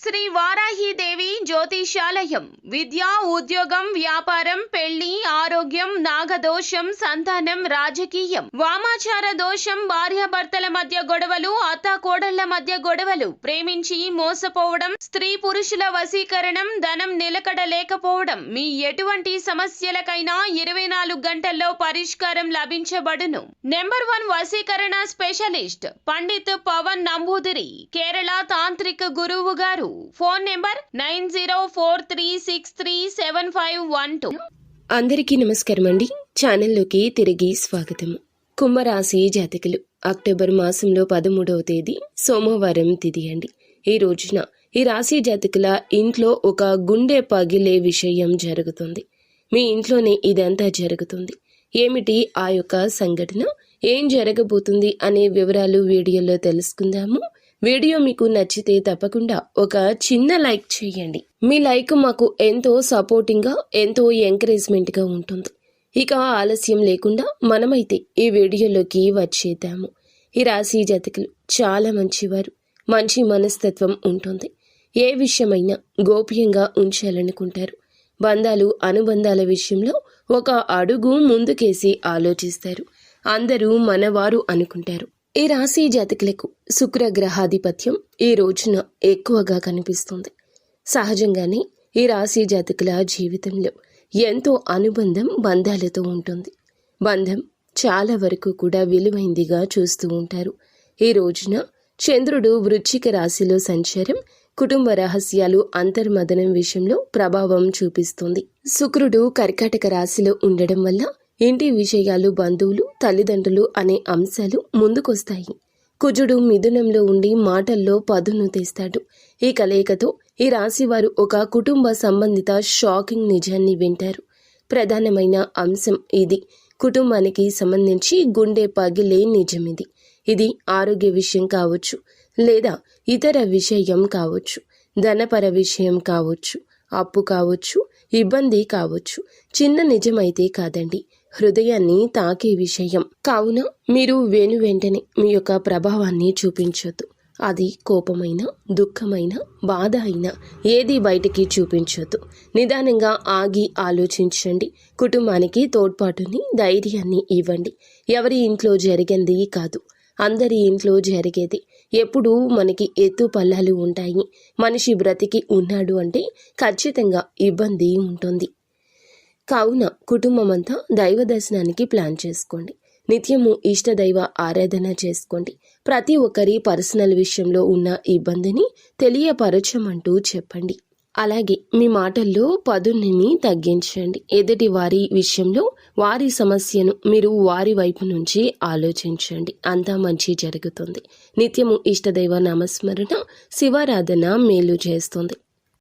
శ్రీ వారాహిదేవి జ్యోతిషాలయం విద్య, ఉద్యోగం, వ్యాపారం, పెళ్లి, ఆరోగ్యం, నాగదోషం, సంతానం, రాజకీయం, వామాచార దోషం, భార్యాభర్తల మధ్య గొడవలు, అత్తాకోడళ్ల మధ్య గొడవలు, ప్రేమించి మోసపోవడం, స్త్రీ పురుషుల వశీకరణం, ధనం నిలకడ లేకపోవడం, మీ ఎటువంటి సమస్యలకైనా 24 గంటల్లో పరిష్కారం లభించబడును. నెంబర్ 1 వశీకరణ స్పెషలిస్ట్ పండిత్ పవన్ నంబూదిరి, కేరళ తాంత్రిక గురువు గారు. Phone number 9043637512. అందరికీ నమస్కారం అండి. ఛానల్లోకి తిరిగి స్వాగతం. కుంభరాశి జాతకులు అక్టోబర్ మాసంలో 13వ తేదీ సోమవారం తిథి అండి. ఈ రోజున ఈ రాశి జాతకుల ఇంట్లో ఒక గుండె పగిలే విషయం జరుగుతుంది. మీ ఇంట్లోనే ఇదంతా జరుగుతుంది. ఏమిటి ఆ యొక్క సంఘటన, ఏం జరగబోతుంది అనే వివరాలు వీడియోలో తెలుసుకుందాము. వీడియో మీకు నచ్చితే తప్పకుండా ఒక చిన్న లైక్ చేయండి. మీ లైక్ మాకు ఎంతో సపోర్టింగ్గా, ఎంతో ఎంకరేజ్మెంట్గా ఉంటుంది. ఇక ఆలస్యం లేకుండా మనమైతే ఈ వీడియోలోకి వచ్చేద్దాము. ఈ రాశి జాతకులు చాలా మంచివారు. మంచి మనస్తత్వం ఉంటుంది. ఏ విషయమైనా గోప్యంగా ఉంచాలనుకుంటారు. బంధాలు, అనుబంధాల విషయంలో ఒక అడుగు ముందుకేసి ఆలోచిస్తారు. అందరూ మనవారు అనుకుంటారు. ఈ రాశి జాతకులకు శుక్రగ్రహాధిపత్యం ఈ రోజున ఎక్కువగా కనిపిస్తుంది. సహజంగానే ఈ రాశి జాతకుల జీవితంలో ఎంతో అనుబంధం బంధాలతో ఉంటుంది. బంధం చాలా వరకు కూడా విలువైందిగా చూస్తూ ఉంటారు. ఈ రోజున చంద్రుడు వృశ్చిక రాశిలో సంచారం కుటుంబ రహస్యాలు, అంతర్మదనం విషయంలో ప్రభావం చూపిస్తుంది. శుక్రుడు కర్కాటక రాశిలో ఉండడం వల్ల ఇంటి విషయాలు, బంధువులు, తల్లిదండ్రులు అనే అంశాలు ముందుకొస్తాయి. కుజుడు మిథునంలో ఉండి మాటల్లో పదును తెస్తాడు. ఈ కలయికతో ఈ రాశివారు ఒక కుటుంబ సంబంధిత షాకింగ్ నిజాన్ని వింటారు. ప్రధానమైన అంశం ఇది. కుటుంబానికి సంబంధించి గుండె పగిలే నిజమిది. ఇది ఆరోగ్య విషయం కావచ్చు, లేదా ఇతర విషయం కావచ్చు, ధనపర విషయం కావచ్చు, అప్పు కావచ్చు, ఇబ్బంది కావచ్చు. చిన్న నిజమైతే కాదండి, హృదయాన్ని తాకే విషయం. కావున మీరు వెంటనే మీ యొక్క ప్రభావాన్ని చూపించొద్దు. అది కోపమైన, దుఃఖమైన, బాధ అయినా ఏది బయటికి చూపించొద్దు. నిదానంగా ఆగి ఆలోచించండి. కుటుంబానికి తోడ్పాటుని, ధైర్యాన్ని ఇవ్వండి. ఎవరి ఇంట్లో జరిగింది కాదు, అందరి ఇంట్లో జరిగేది. ఎప్పుడూ మనకి ఎత్తు పల్లాలు ఉంటాయి. మనిషి బ్రతికి ఉన్నాడు అంటే ఖచ్చితంగా ఇబ్బంది ఉంటుంది. కావున కుటుంబమంతా దైవ దర్శనానికి ప్లాన్ చేసుకోండి. నిత్యము ఇష్టదైవ ఆరాధన చేసుకోండి. ప్రతి ఒక్కరి పర్సనల్ విషయంలో ఉన్న ఇబ్బందిని తెలియపరచమంటూ చెప్పండి. అలాగే మీ మాటల్లో పదుని తగ్గించండి. ఎదుటి వారి విషయంలో వారి సమస్యను మీరు వారి వైపు నుంచి ఆలోచించండి. అంతా మంచి జరుగుతుంది. నిత్యము ఇష్టదైవ నామస్మరణ, శివారాధన మేలు చేస్తుంది.